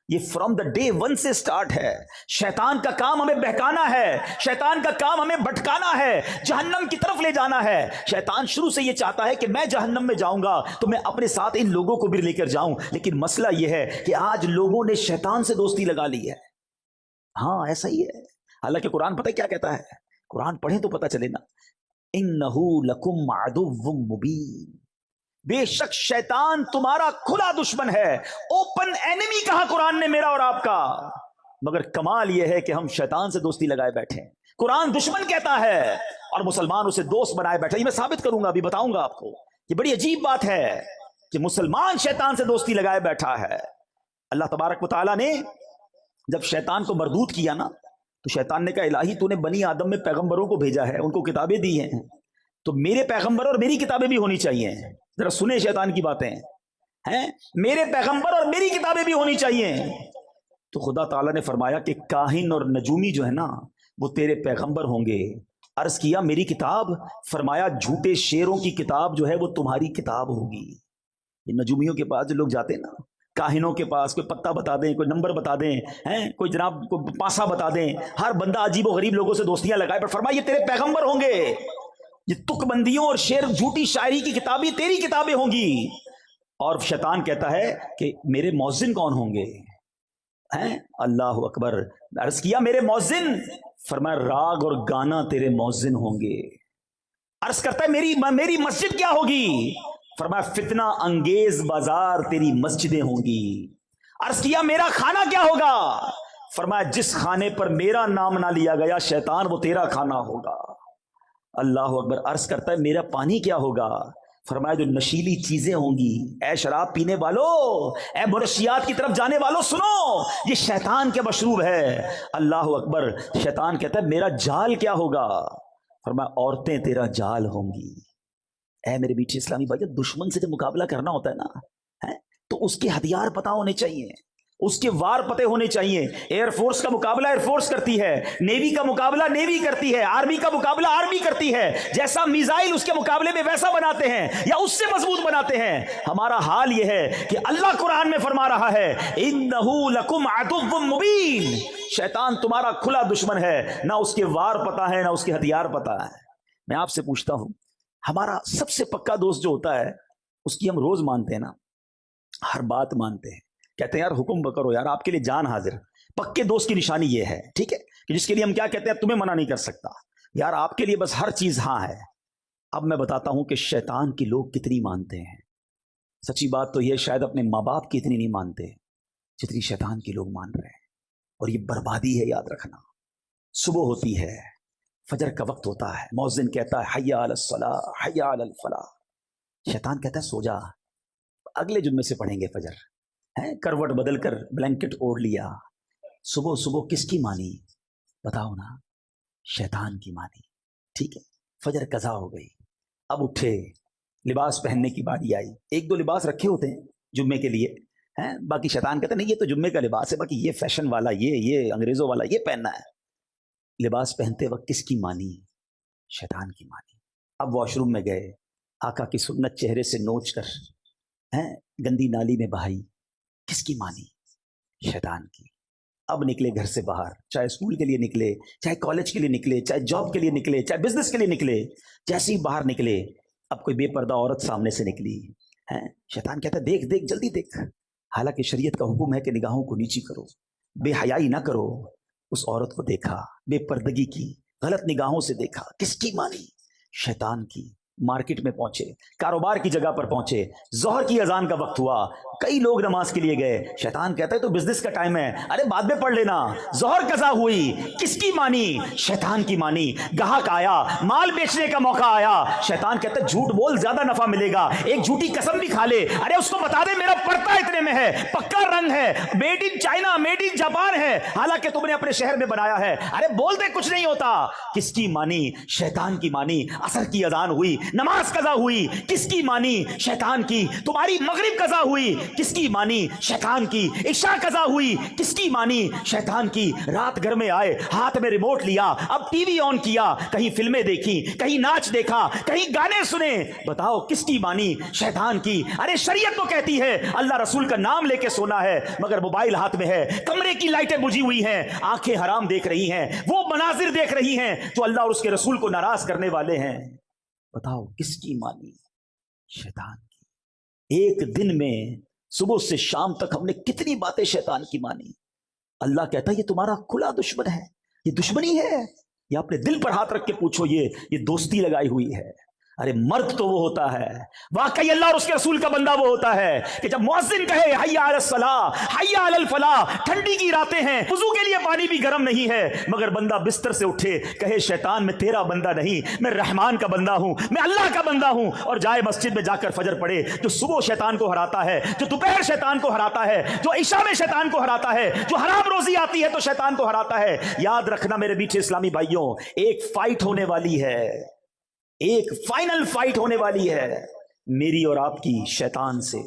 یہ فرام دا ڈے 1 سے سٹارٹ ہے۔ شیطان کا کام ہمیں بہکانا ہے، شیطان کا کام ہمیں بھٹکانا ہے، جہنم کی طرف لے جانا ہے۔ شیطان شروع سے یہ چاہتا ہے کہ میں جہنم میں جاؤں گا تو میں اپنے ساتھ ان لوگوں کو بھی لے کر جاؤں، لیکن مسئلہ یہ ہے کہ آج لوگوں نے شیطان سے دوستی لگا لی ہے۔ ہاں ایسا ہی ہے، حالانکہ قرآن پتہ کیا کہتا ہے؟ قرآن پڑھیں تو پتہ چلے نا، انہو لکم عدو مبین، بے شک شیطان تمہارا کھلا دشمن ہے، اوپن اینیمی کہا قرآن نے میرا اور آپ کا۔ مگر کمال یہ ہے کہ ہم شیطان سے دوستی لگائے بیٹھے ہیں۔ قرآن دشمن کہتا ہے اور مسلمان اسے دوست بنائے بیٹھے۔ یہ میں ثابت کروں گا، ابھی بتاؤں گا آپ کو۔ یہ بڑی عجیب بات ہے کہ مسلمان شیطان سے دوستی لگائے بیٹھا ہے۔ اللہ تبارک و تعالیٰ نے جب شیطان کو مردود کیا نا تو شیطان نے کہا الہی تو نے بنی آدم میں پیغمبروں کو بھیجا ہے، ان کو کتابیں دی ہیں، تو میرے پیغمبر اور میری کتابیں بھی ہونی چاہیے۔ ذرا سنیں شیطان کی باتیں ہیں، میرے پیغمبر اور میری کتابیں بھی ہونی چاہیے۔ تو خدا تعالیٰ نے فرمایا کہ کاہن اور نجومی جو ہے نا وہ تیرے پیغمبر ہوں گے۔ عرض کیا میری کتاب؟ فرمایا جھوٹے شیروں کی کتاب جو ہے وہ تمہاری کتاب ہوگی۔ یہ نجومیوں کے پاس جو لوگ جاتے ہیں نا، کاہنوں کے پاس، کوئی پتہ بتا دیں، کوئی نمبر بتا دیں، کوئی جناب کوئی پاسا بتا دیں، ہر بندہ عجیب و غریب لوگوں سے دوستیاں لگائے، پر فرمایا یہ تیرے پیغمبر ہوں گے۔ یہ تک بندیوں اور شعر جھوٹی شاعری کی کتابیں تیری کتابیں ہوں گی. اور شیطان کہتا ہے کہ میرے مؤذن کون ہوں گے؟ اللہ اکبر. عرض کیا میرے مؤذن؟ فرمایا راگ اور گانا تیرے مؤذن ہوں گے. عرض کرتا ہے میری مسجد کیا ہوگی؟ فرمایا فتنہ انگیز بازار تیری مسجدیں ہوں گی. عرض کیا میرا کھانا کیا ہوگا؟ فرمایا جس کھانے پر میرا نام نہ لیا گیا شیطان وہ تیرا کھانا ہوگا. اللہ اکبر. عرض کرتا ہے میرا پانی کیا ہوگا؟ فرمایا جو نشیلی چیزیں ہوں گی. اے شراب پینے والو، اے منشیات کی طرف جانے والو، سنو یہ شیطان کے مشروب ہے. اللہ اکبر. شیطان کہتا ہے میرا جال کیا ہوگا؟ فرمایا عورتیں تیرا جال ہوں گی. اے میرے میٹھے اسلامی بھائی، دشمن سے جب مقابلہ کرنا ہوتا ہے نا تو اس کے ہتھیار پتہ ہونے چاہیے، اس کے وار پتے ہونے چاہیے. ایئر فورس کا مقابلہ ایئر فورس کرتی ہے، نیوی کا مقابلہ نیوی کرتی ہے، آرمی کا مقابلہ آرمی کرتی ہے. جیسا میزائل اس کے مقابلے میں ویسا بناتے ہیں یا اس سے مضبوط بناتے ہیں. ہمارا حال یہ ہے کہ اللہ قرآن میں فرما رہا ہے اِنَّهُ لَكُمْ عَدُوٌّ مُبِينٌ. شیطان تمہارا کھلا دشمن ہے، نہ اس کے وار پتہ ہے نہ اس کے ہتھیار پتہ ہے. میں آپ سے پوچھتا ہوں، ہمارا سب سے پکا دوست جو ہوتا ہے اس کی ہم روز مانتے ہیں نا، ہر بات مانتے ہیں، کہتے ہیں یار حکم کرو یار، آپ کے لیے جان حاضر. پکے دوست کی نشانی یہ ہے، ٹھیک ہے، کہ جس کے لیے ہم کیا کہتے ہیں تمہیں منع نہیں کر سکتا یار، آپ کے لیے بس ہر چیز ہاں ہے. اب میں بتاتا ہوں کہ شیطان کی لوگ کتنی مانتے ہیں. سچی بات تو یہ شاید اپنے ماں باپ کی اتنی نہیں مانتے جتنی شیطان کی لوگ مان رہے ہیں. اور یہ بربادی ہے، یاد رکھنا. صبح ہوتی ہے، فجر کا وقت ہوتا ہے، مؤذن کہتا ہے حی علی الصلاۃ حی علی الفلاح. شیطان کہتا ہے سو جا، اگلے جمعے سے پڑھیں گے فجر. کروٹ بدل کر بلینکٹ اوڑھ لیا. صبح صبح کس کی مانی؟ بتاؤ نا، شیطان کی مانی. ٹھیک ہے، فجر قضا ہو گئی، اب اٹھے، لباس پہننے کی باری آئی. ایک دو لباس رکھے ہوتے ہیں جمعے کے لیے، باقی شیطان کہتا ہے نہیں یہ تو جمعے کا لباس ہے، باقی یہ فیشن والا، یہ انگریزوں والا یہ پہننا ہے. لباس پہنتے وقت کس کی مانی؟ شیطان کی مانی. اب واش روم میں گئے، آقا کی سنت چہرے سے نوچ کر گندی نالی میں بہائی. کس کی مانی؟ شیطان کی. اب نکلے گھر سے باہر، چاہے اسکول کے لیے نکلے، چاہے کالج کے لیے نکلے، چاہے جاب کے لیے نکلے، چاہے بزنس کے لیے نکلے. جیسے ہی باہر نکلے، اب کوئی بے پردہ عورت سامنے سے نکلی. شیطان کہتا ہے دیکھ دیکھ جلدی دیکھ. حالانکہ شریعت کا حکم ہے کہ نگاہوں کو نیچی کرو، بے حیائی نہ کرو. اس عورت کو دیکھا، بے پردگی کی، غلط نگاہوں سے دیکھا. کس کی مانی؟ شیطان کی. مارکیٹ میں پہنچے، کاروبار کی جگہ پر پہنچے، ظہر کی اذان کا وقت ہوا، کئی لوگ نماز کے لیے گئے. شیطان کہتا ہے تو بزنس کا ٹائم ہے، ارے بعد میں پڑھ لینا. ظہر قضا ہوئی، کس کی مانی؟ شیطان کی مانی. گاہک آیا، مال بیچنے کا موقع آیا. شیطان کہتا ہے جھوٹ بول، زیادہ نفع ملے گا، ایک جھوٹی قسم بھی کھا لے. ارے اس کو بتا دے میرا پڑتا اتنے میں ہے، پکا رنگ ہے، made in China, made in Japan ہے، حالانکہ تم نے اپنے شہر میں بنایا ہے. ارے بول دے کچھ نہیں ہوتا. کس کی مانی؟ شیطان کی مانی. عصر کی اذان ہوئی، نماز قضا ہوئی، کس کی مانی؟ شیطان کی. تمہاری مغرب قضا ہوئی، کس کی مانی؟ شیطان کی. عشاء قضا ہوئی، کس کی مانی؟ شیطان کی. رات گھر میں آئے، ہاتھ میں ریموٹ لیا، اب ٹی وی آن کیا، کہیں فلمیں دیکھی، کہیں ناچ دیکھا، کہیں گانے سنے. بتاؤ کس کی مانی؟ شیطان کی. ارے شریعت تو کہتی ہے اللہ رسول کا نام لے کے سونا ہے، مگر موبائل ہاتھ میں ہے، کمرے کی لائٹیں بجھی ہوئی ہیں، آنکھیں حرام دیکھ رہی ہیں، وہ مناظر دیکھ رہی ہیں جو اللہ اور اس کے رسول کو ناراض کرنے والے ہیں. بتاؤ کس کی مانی؟ شیطان کی. ایک دن میں صبح سے شام تک ہم نے کتنی باتیں شیطان کی مانی. اللہ کہتا ہے یہ تمہارا کھلا دشمن ہے، یہ دشمنی ہے. یہ اپنے دل پر ہاتھ رکھ کے پوچھو، یہ دوستی لگائی ہوئی ہے. ارے مرد تو وہ ہوتا ہے، واقعی اللہ اور اس کے رسول کا بندہ وہ ہوتا ہے کہ جب مؤذن کہے حی علی الصلاۃ حی علی الفلاح، ٹھنڈی کی راتیں ہیں، وضو کے لیے پانی بھی گرم نہیں ہے، مگر بندہ بستر سے اٹھے کہے شیطان میں تیرا بندہ نہیں، میں رحمان کا بندہ ہوں، میں اللہ کا بندہ ہوں، اور جائے مسجد میں جا کر فجر پڑھے. جو صبح شیطان کو ہراتا ہے، جو دوپہر شیطان کو ہراتا ہے، جو عشاء میں شیطان کو ہراتا ہے، جو حرام روزی آتی ہے تو شیطان کو ہراتا ہے. یاد رکھنا میرے میٹھے اسلامی بھائیوں، ایک فائٹ ہونے والی ہے، ایک فائنل فائٹ ہونے والی ہے میری اور آپ کی شیطان سے،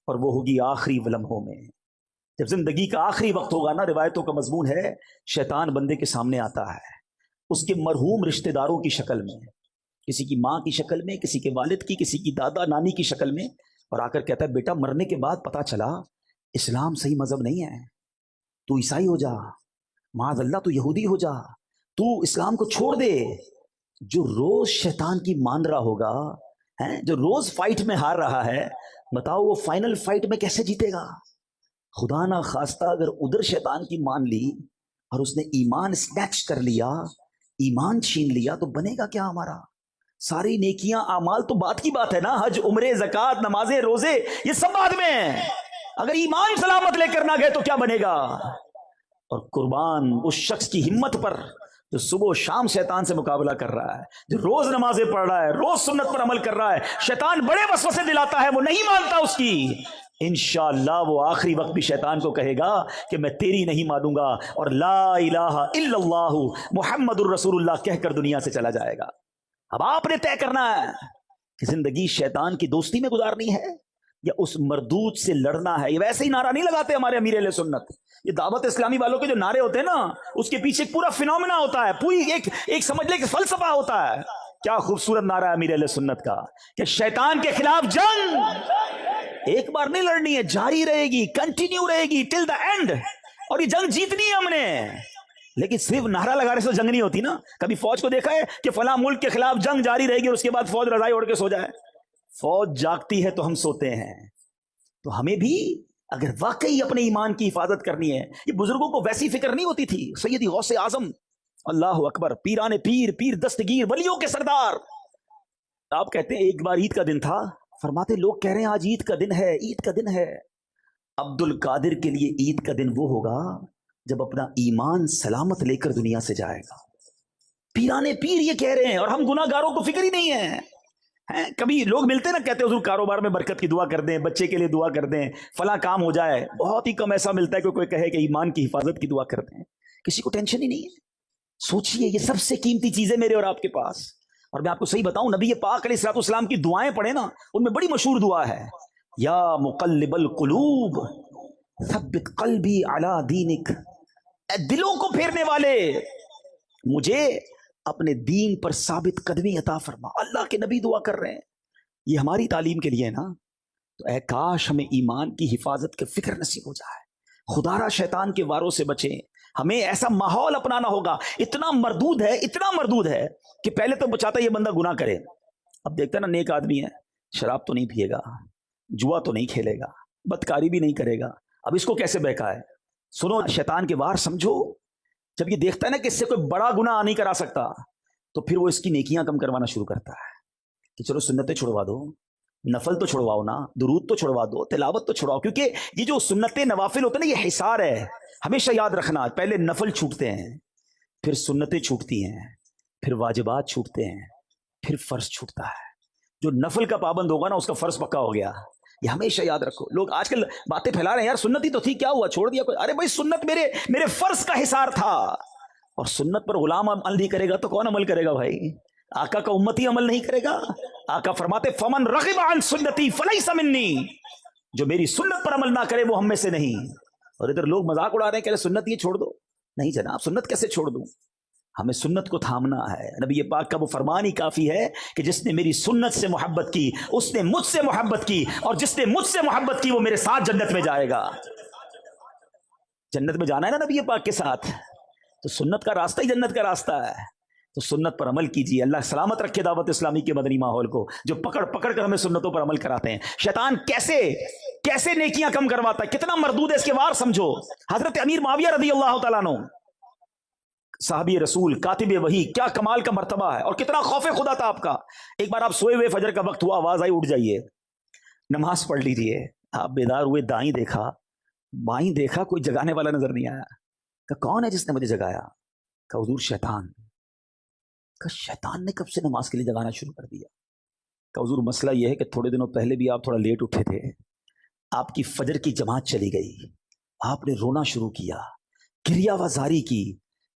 اور وہ ہوگی آخری لمحوں میں جب زندگی کا آخری وقت ہوگا نا. روایتوں کا مضمون ہے شیطان بندے کے سامنے آتا ہے اس کے مرحوم رشتہ داروں کی شکل میں، کسی کی ماں کی شکل میں، کسی کے والد کی، کسی کی دادا نانی کی شکل میں، اور آ کر کہتا ہے بیٹا مرنے کے بعد پتا چلا اسلام صحیح مذہب نہیں ہے، تو عیسائی ہو جا، معاذ اللہ تو یہودی ہو جا، تو اسلام کو چھوڑ دے. جو روز شیطان کی مان رہا ہوگا، جو روز فائٹ میں ہار رہا ہے، بتاؤ وہ فائنل فائٹ میں کیسے جیتے گا؟ خدا نہ خواستہ اگر ادھر شیطان کی مان لی اور اس نے ایمان سنیچ کر لیا، ایمان چھین لیا، تو بنے گا کیا ہمارا؟ ساری نیکیاں اعمال تو بات کی بات ہے نا، حج، عمرے، زکوٰۃ، نمازیں، روزے، یہ سب بعد میں ہیں۔ اگر ایمان سلامت لے کر نہ گئے تو کیا بنے گا؟ اور قربان اس شخص کی ہمت پر جو صبح و شام شیطان سے مقابلہ کر رہا ہے، جو روز نمازیں پڑھ رہا ہے، روز سنت پر عمل کر رہا ہے، شیطان بڑے وسوسے دلاتا ہے، وہ نہیں مانتا اس کی، انشاءاللہ وہ آخری وقت بھی شیطان کو کہے گا کہ میں تیری نہیں مانوں گا، اور لا الہ الا اللہ محمد الرسول اللہ کہہ کر دنیا سے چلا جائے گا۔ اب آپ نے طے کرنا ہے کہ زندگی شیطان کی دوستی میں گزارنی ہے یا اس مردود سے لڑنا ہے۔ یہ ویسے ہی نعرہ نہیں لگاتے ہمارے امیر اہل سنت، یہ دعوت اسلامی والوں کے جو نعرے ہوتے ہیں نا، اس کے پیچھے ایک پورا فینومینا ہوتا ہے، پوری ایک سمجھ لے کہ فلسفہ ہوتا ہے۔ کیا خوبصورت نعرہ ہے امیر اہل سنت کا کہ شیطان کے خلاف جنگ ایک بار نہیں لڑنی ہے، جاری رہے گی، کنٹینیو رہے گی ٹل دا اینڈ، اور یہ جنگ جیتنی ہے ہم نے۔ لیکن صرف نعرہ لگانے سے جنگ نہیں ہوتی نا۔ کبھی فوج کو دیکھا ہے کہ فلاں ملک کے خلاف جنگ جاری رہے گی اور اس کے بعد فوج رضائی اوڑھ کے سو جائے؟ فوج جاگتی ہے تو ہم سوتے ہیں۔ تو ہمیں بھی اگر واقعی اپنے ایمان کی حفاظت کرنی ہے، یہ بزرگوں کو ویسی فکر نہیں ہوتی تھی۔ سیدی غوث اعظم، اللہ اکبر، پیران پیر، پیر دستگیر، ولیوں کے سردار، آپ کہتے ہیں ایک بار عید کا دن تھا، فرماتے لوگ کہہ رہے ہیں آج عید کا دن ہے، عید کا دن ہے۔ عبد القادر کے لیے عید کا دن وہ ہوگا جب اپنا ایمان سلامت لے کر دنیا سے جائے گا۔ پیرانے پیر یہ کہہ رہے ہیں، اور ہم گناہ گاروں کو فکر ہی نہیں ہے۔ کبھی لوگ ملتے نا، کہتے ہیں حضور کاروبار میں برکت کی دعا کر دیں، بچے کے لیے دعا کر دیں، فلاں کام ہو جائے۔ بہت ہی کم ایسا ملتا ہے کہ کوئی کہے کہ ایمان کی حفاظت کی دعا کر دیں۔ کسی کو ٹینشن ہی نہیں ہے۔ سوچئے یہ سب سے قیمتی چیزیں میرے اور آپ کے پاس۔ اور میں آپ کو صحیح بتاؤں، نبی پاک علیہ الصلوۃ والسلام کی دعائیں پڑھیں نا، ان میں بڑی مشہور دعا ہے، یا مقلب القلوب ثبت قلبی علی دینک، اے دلوں کو پھیرنے والے مجھے اپنے دین پر ثابت قدمی عطا فرما۔ اللہ کے نبی دعا کر رہے ہیں، یہ ہماری تعلیم کے لیے نا۔ تو اے کاش ہمیں ایمان کی حفاظت کے فکر نصیب ہو جائے، خدا را شیطان کے واروں سے بچیں۔ ہمیں ایسا ماحول اپنانا ہوگا، اتنا مردود ہے، اتنا مردود ہے کہ پہلے تو بچاتا یہ بندہ گناہ کرے، اب دیکھتا نا نیک آدمی ہے، شراب تو نہیں پیے گا، جوا تو نہیں کھیلے گا، بدکاری بھی نہیں کرے گا، اب اس کو کیسے بہکائے؟ سنو، شیطان کے وار سمجھو، جب یہ دیکھتا ہے نا کہ اس سے کوئی بڑا گناہ نہیں کرا سکتا، تو پھر وہ اس کی نیکیاں کم کروانا شروع کرتا ہے کہ چلو سنتیں چھڑوا دو، نفل تو چھڑواؤ نا، درود تو چھڑوا دو، تلاوت تو چھڑواؤ، کیونکہ یہ جو سنتیں نوافل ہوتے ہیں نا، یہ حصار ہے۔ ہمیشہ یاد رکھنا، پہلے نفل چھوٹتے ہیں، پھر سنتیں چھوٹتی ہیں، پھر واجبات چھوٹتے ہیں، پھر فرض چھوٹتا ہے۔ جو نفل کا پابند ہوگا نا، اس کا فرض پکا ہو گیا، یہ ہمیشہ یاد رکھو۔ لوگ آج کل باتیں پھیلا رہے ہیں، یار سنت ہی تو تھی، کیا ہوا چھوڑ دیا کوئی؟ ارے بھائی سنت میرے فرض کا حصار تھا، اور سنت پر غلام عمل نہیں کرے گا تو کون عمل کرے گا بھائی؟ آقا کا امتی عمل نہیں کرے گا؟ آقا فرماتے فمن رغب عن سنتی فلیس منی، جو میری سنت پر عمل نہ کرے وہ ہم میں سے نہیں۔ اور ادھر لوگ مذاق اڑا رہے ہیں کہ سنت یہ چھوڑ دو، نہیں جناب، سنت کیسے چھوڑ دوں؟ ہمیں سنت کو تھامنا ہے۔ نبی پاک کا وہ فرمان ہی کافی ہے کہ جس نے میری سنت سے محبت کی اس نے مجھ سے محبت کی، اور جس نے مجھ سے محبت کی وہ میرے ساتھ جنت میں جائے گا۔ جنت میں جانا ہے نا نبی پاک کے ساتھ، تو سنت کا راستہ ہی جنت کا راستہ ہے۔ تو سنت پر عمل کیجیے۔ اللہ سلامت رکھے دعوت اسلامی کے مدنی ماحول کو، جو پکڑ پکڑ کر ہمیں سنتوں پر عمل کراتے ہیں۔ شیطان کیسے نیکیاں کم کرواتا ہے، کتنا مردود ہے، اس کے وار سمجھو۔ حضرت امیر معاویہ رضی اللہ تعالیٰ عنہ، صحابی رسول، کاتب وحی، کیا کمال کا مرتبہ ہے، اور کتنا خوف خدا تھا آپ کا۔ ایک بار آپ سوئے ہوئے، فجر کا وقت ہوا، آواز آئی اٹھ جائیے، نماز پڑھ لیجیے۔ آپ بیدار ہوئے، دائیں دیکھا، بائیں دیکھا، کوئی جگانے والا نظر نہیں آیا۔ کہ کون ہے جس نے مجھے جگایا؟ کہ حضور شیطان۔ کہ شیطان نے کب سے نماز کے لیے جگانا شروع کر دیا؟ کہ حضور مسئلہ یہ ہے کہ تھوڑے دنوں پہلے بھی آپ تھوڑا لیٹ اٹھے تھے، آپ کی فجر کی جماعت چلی گئی، آپ نے رونا شروع کیا، کریا وزاری کی۔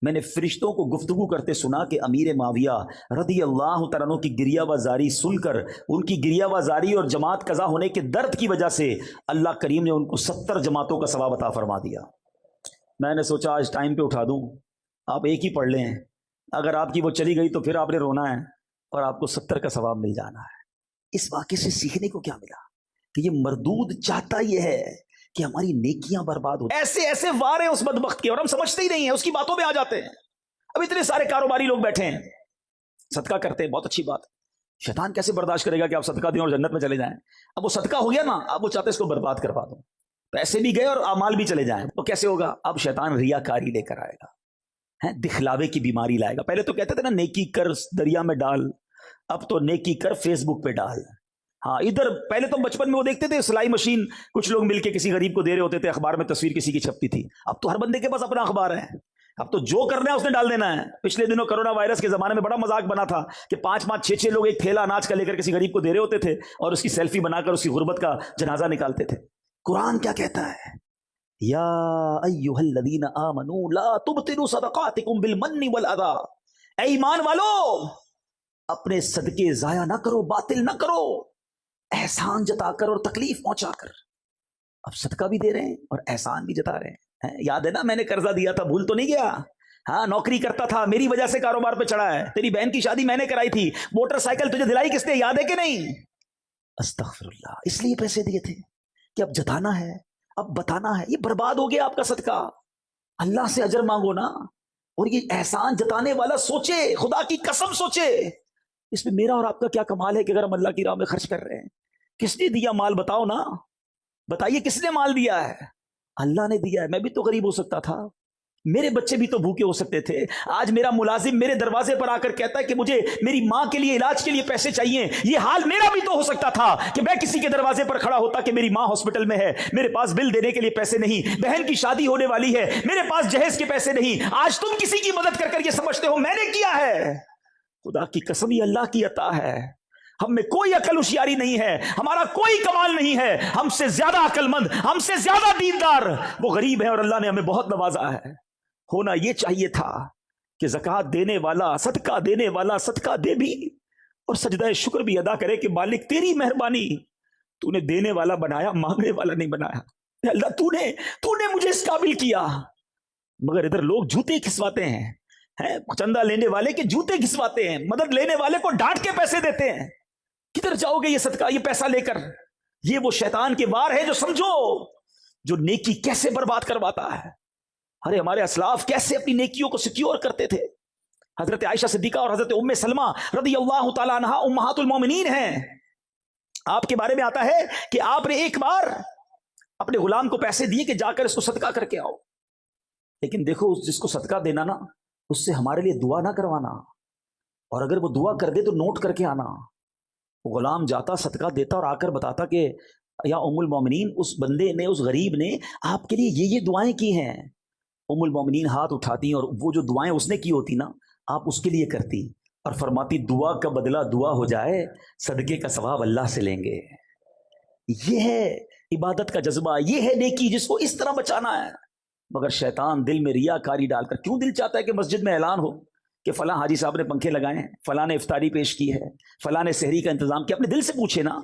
میں نے فرشتوں کو گفتگو کرتے سنا کہ امیر معاویہ رضی اللہ تعالیٰ عنہ کی گریہ وزاری سن کر، ان کی گریہ وزاری اور جماعت قضا ہونے کے درد کی وجہ سے اللہ کریم نے ان کو 70 جماعتوں کا ثواب عطا فرما دیا۔ میں نے سوچا آج ٹائم پہ اٹھا دوں، آپ ایک ہی پڑھ لیں، اگر آپ کی وہ چلی گئی تو پھر آپ نے رونا ہے اور آپ کو 70 کا ثواب مل جانا ہے۔ اس واقعے سے سیکھنے کو کیا ملا؟ کہ یہ مردود چاہتا یہ ہے کہ ہماری نیکیاں برباد ہو۔ ایسے وار ہیں اس بدبخت کے، اور ہم سمجھتے ہی نہیں ہیں، اس کی باتوں میں آ جاتے ہیں۔ اب اتنے سارے کاروباری لوگ بیٹھے ہیں، صدقہ کرتے ہیں، بہت اچھی بات ہے، شیطان کیسے برداشت کرے گا کہ آپ صدقہ دیں اور جنت میں چلے جائیں؟ اب وہ صدقہ ہو گیا نا، اب وہ چاہتے اس کو برباد کروا دو، پیسے بھی گئے اور اعمال بھی چلے جائیں، تو کیسے ہوگا؟ اب شیطان ریاکاری لے کر آئے گا، دکھلاوے کی بیماری لائے گا۔ پہلے تو کہتے تھے نا نیکی کر دریا میں ڈال، اب تو نیکی کر فیس بک پہ ڈال۔ ہاں ادھر پہلے تو بچپن میں وہ دیکھتے تھے سلائی مشین کچھ لوگ مل کے کسی غریب کو دے رہے ہوتے تھے، اخبار میں تصویر کسی کی چھپتی تھی، اب تو ہر بندے کے پاس اپنا اخبار ہے، اب تو جو کرنا ہے اس نے ڈال دینا ہے۔ پچھلے دنوں کرونا وائرس کے زمانے میں بڑا مذاق بنا تھا کہ 5-5 6 لوگ ایک تھیلا اناج کا لے کر کسی غریب کو دے رہے ہوتے تھے اور اس کی سیلفی بنا کر اس کی غربت کا جنازہ نکالتے تھے۔ قرآن کیا کہتا ہے؟ یا ایھا الذین آمنوا لا تبطلوا صدقاتکم بالمن والاذی، اے ایمان والو اپنے صدقے ضائع نہ کرو، باطل نہ کرو، احسان جتا کر اور تکلیف پہنچا کر۔ اب صدقہ بھی دے رہے ہیں اور احسان بھی جتا رہے ہیں۔ یاد ہے نا میں نے قرضہ دیا تھا، بھول تو نہیں گیا؟ ہاں نوکری کرتا تھا، میری وجہ سے کاروبار پہ چڑھا ہے، تیری بہن کی شادی میں نے کرائی تھی، موٹر سائیکل تجھے دلائی کس نے، یاد ہے کہ نہیں؟ استغفر اللہ، اس لیے پیسے دیے تھے کہ اب جتانا ہے، اب بتانا ہے۔ یہ برباد ہو گیا آپ کا صدقہ، اللہ سے اجر مانگو نا۔ اور یہ احسان جتانے والا سوچے، خدا کی قسم سوچے اس میں میرا اور آپ کا کیا کمال ہے کہ اگر ہم اللہ کی راہ میں خرچ کر رہے ہیں۔ کس نے دیا مال؟ بتاؤ نا، بتائیے کس نے مال دیا ہے؟ اللہ نے دیا ہے۔ میں بھی تو غریب ہو سکتا تھا، میرے بچے بھی تو بھوکے ہو سکتے تھے۔ آج میرا ملازم میرے دروازے پر آ کر کہتا ہے کہ مجھے میری ماں کے لیے علاج کے لیے پیسے چاہیے، یہ حال میرا بھی تو ہو سکتا تھا کہ میں کسی کے دروازے پر کھڑا ہوتا کہ میری ماں ہاسپٹل میں ہے، میرے پاس بل دینے کے لیے پیسے نہیں، بہن کی شادی ہونے والی ہے، میرے پاس جہیز کے پیسے نہیں۔ آج تم کسی کی مدد کر کر یہ سمجھتے ہو میں نے کیا ہے؟ خدا کی قسم یہ اللہ کی عطا ہے۔ ہم میں کوئی عقل ہوشیاری نہیں ہے، ہمارا کوئی کمال نہیں ہے، ہم سے زیادہ عقل مند، ہم سے زیادہ دیندار وہ غریب ہیں اور اللہ نے ہمیں بہت نوازا ہے۔ ہونا یہ چاہیے تھا کہ زکوٰۃ دینے والا، صدقہ دینے والا صدقہ دے بھی اور سجدہ شکر بھی ادا کرے کہ مالک تیری مہربانی، تو نے دینے والا بنایا، مانگنے والا نہیں بنایا۔ اے اللہ تو نے مجھے اس قابل کیا۔ مگر ادھر لوگ جوتے کھسواتے ہیں، چندہ لینے والے کے جوتے کھسواتے ہیں، مدد لینے والے کو ڈانٹ کے پیسے دیتے ہیں۔ کدھر جاؤ گے یہ صدقہ، یہ پیسہ لے کر؟ یہ وہ شیطان کے وار ہے جو سمجھو، جو نیکی کیسے برباد کرواتا ہے۔ ارے ہمارے اسلاف کیسے اپنی نیکیوں کو سیکیور کرتے تھے۔ حضرت عائشہ صدیقہ اور حضرت ام سلمہ رضی اللہ تعالیٰ عنہا امہات المومنین ہیں۔ آپ کے بارے میں آتا ہے کہ آپ نے ایک بار اپنے غلام کو پیسے دیے کہ جا کر اس کو صدقہ کر کے آؤ، لیکن دیکھو جس کو صدقہ دینا نا اس سے ہمارے لیے دعا نہ کروانا، اور اگر وہ دعا کر دے تو نوٹ کر کے آنا۔ غلام جاتا صدقہ دیتا اور آ کر بتاتا کہ یا ام المومنین اس بندے نے، اس غریب نے آپ کے لیے یہ دعائیں کی ہیں۔ ام المومنین ہاتھ اٹھاتی اور وہ جو دعائیں اس نے کی ہوتی نا آپ اس کے لیے کرتی اور فرماتی دعا کا بدلہ دعا ہو جائے، صدقے کا ثواب اللہ سے لیں گے۔ یہ ہے عبادت کا جذبہ، یہ ہے نیکی جس کو اس طرح بچانا ہے۔ مگر شیطان دل میں ریاکاری ڈال کر، کیوں دل چاہتا ہے کہ مسجد میں اعلان ہو کہ فلاں حاجی صاحب نے پنکھے لگائے ہیں، فلاں نے افطاری پیش کی ہے، فلاں نے سحری کا انتظام کیا؟ اپنے دل سے پوچھے نا،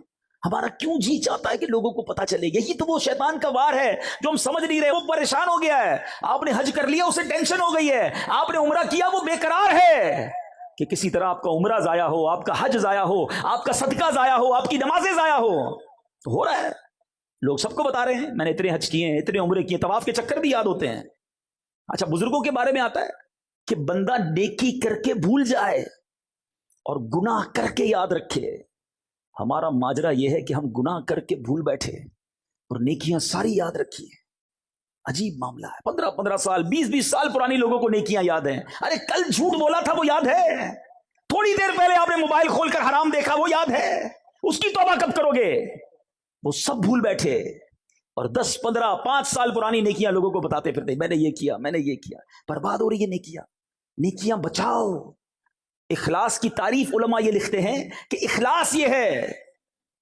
ہمارا کیوں جی چاہتا ہے کہ لوگوں کو پتا چلے؟ یہی تو وہ شیطان کا وار ہے جو ہم سمجھ نہیں رہے۔ وہ پریشان ہو گیا ہے، آپ نے حج کر لیا اسے ٹینشن ہو گئی ہے، آپ نے عمرہ کیا وہ بے قرار ہے کہ کسی طرح آپ کا عمرہ ضائع ہو، آپ کا حج ضائع ہو، آپ کا صدقہ ضائع ہو، آپ کی نمازیں ضائع ہو۔ تو ہو رہا ہے، لوگ سب کو بتا رہے ہیں میں نے اتنے حج کیے ہیں، اتنے عمرے کیے، طواف کے چکر بھی یاد ہوتے ہیں۔ اچھا بزرگوں کے بارے میں آتا ہے کہ بندہ نیکی کر کے بھول جائے اور گناہ کر کے یاد رکھے۔ ہمارا ماجرا یہ ہے کہ ہم گناہ کر کے بھول بیٹھے اور نیکیاں ساری یاد رکھی ہیں۔ عجیب معاملہ ہے، 15 سال 20 سال پرانی لوگوں کو نیکیاں یاد ہیں۔ ارے کل جھوٹ بولا تھا وہ یاد ہے، تھوڑی دیر پہلے آپ نے موبائل کھول کر حرام دیکھا وہ یاد ہے، اس کی توبہ کب کرو گے؟ وہ سب بھول بیٹھے اور 10 15 5 سال پرانی نیکیاں لوگوں کو بتاتے پھرتے، میں نے یہ کیا، میں نے یہ کیا۔ برباد ہو رہی ہے نیکیاں۔ نیکیاں بچاؤ۔ اخلاص کی تعریف علماء یہ لکھتے ہیں کہ اخلاص یہ ہے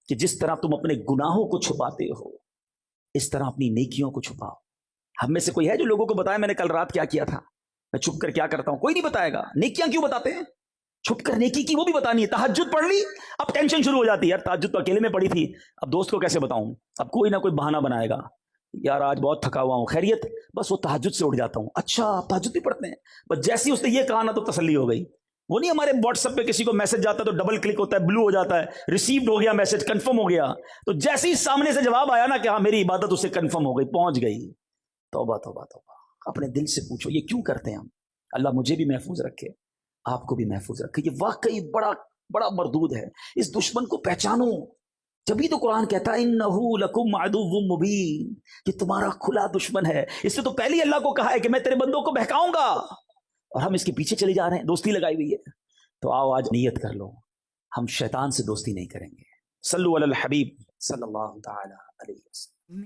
کہ جس طرح تم اپنے گناہوں کو چھپاتے ہو اس طرح اپنی نیکیوں کو چھپاؤ۔ ہم میں سے کوئی ہے جو لوگوں کو بتائے میں نے کل رات کیا کیا تھا، میں چھپ کر کیا کرتا ہوں؟ کوئی نہیں بتائے گا۔ نیکیاں کیوں بتاتے ہیں؟ چھپ کر نیکی کی وہ بھی بتانی ہے۔ تہجد پڑھ لی، اب ٹینشن شروع ہو جاتی ہے، یار تہجد تو اکیلے میں پڑھی تھی، اب دوست کو کیسے بتاؤں؟ اب کوئی نہ کوئی بہانہ بنائے گا، یار آج بہت تھکا ہوا ہوں، خیریت؟ بس وہ تہجد سے اٹھ جاتا ہوں۔ اچھا آپ تہجد بھی پڑھتے ہیں؟ بس جیسی اس نے یہ کہا نا تو تسلی ہو گئی۔ وہ نہیں ہمارے واٹس ایپ پہ کسی کو میسج جاتا ہے تو ڈبل کلک ہوتا ہے، بلو ہو جاتا ہے، ریسیوڈ ہو گیا میسج، کنفرم ہو گیا، تو جیسے ہی سامنے سے جواب آیا نا کہ ہاں میری عبادت اسے کنفرم ہو گئی، پہنچ گئی۔ توبہ توبہ توبہ، اپنے دل سے پوچھو یہ کیوں کرتے ہیں ہم؟ اللہ مجھے بھی محفوظ رکھے، آپ کو بھی محفوظ رکھے. یہ واقعی بڑا بڑا مردود ہے. اس دشمن کو پہچانو. جبھی تو قرآن کہتا ہے انہو لکم عدو مبین، کہ تمہارا کھلا دشمن ہے. اس سے تو پہلے ہی اللہ کو کہا ہے کہ میں تیرے بندوں کو بہکاؤں گا، اور ہم اس کے پیچھے چلے جا رہے ہیں، دوستی لگائی ہوئی ہے. تو آؤ آج نیت کر لو، ہم شیطان سے دوستی نہیں کریں گے. صلو علی الحبیب صلی اللہ تعالی علیہ وسلم.